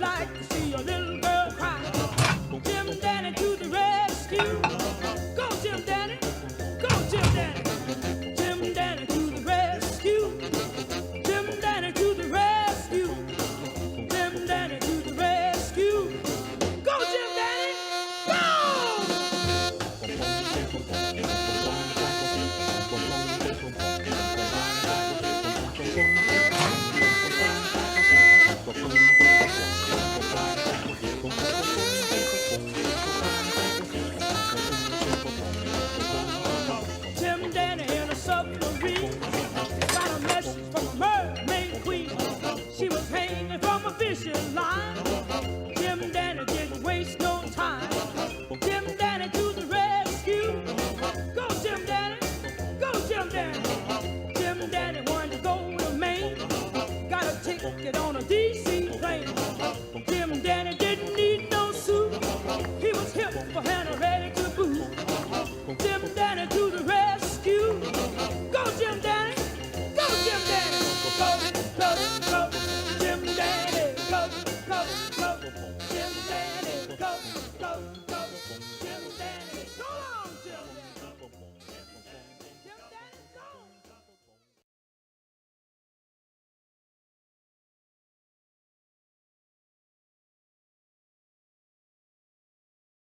like to see a little girl cry. Jim Dandy to the rescue. Go Jim Dandy, go Jim Dandy. Jim Dandy to the rescue. Jim Dandy to the rescue. Jim Dandy to the rescue. Go Jim Dandy, go! Jim Dandy in a submarine got a message from a mermaid queen. She was hanging from a fishing line. Jim Dandy didn't waste no time. Jim Dandy to the rescue. Go Jim Dandy, go Jim Dandy. Jim Dandy wanted to go to Maine. Got a ticket on a DC plane.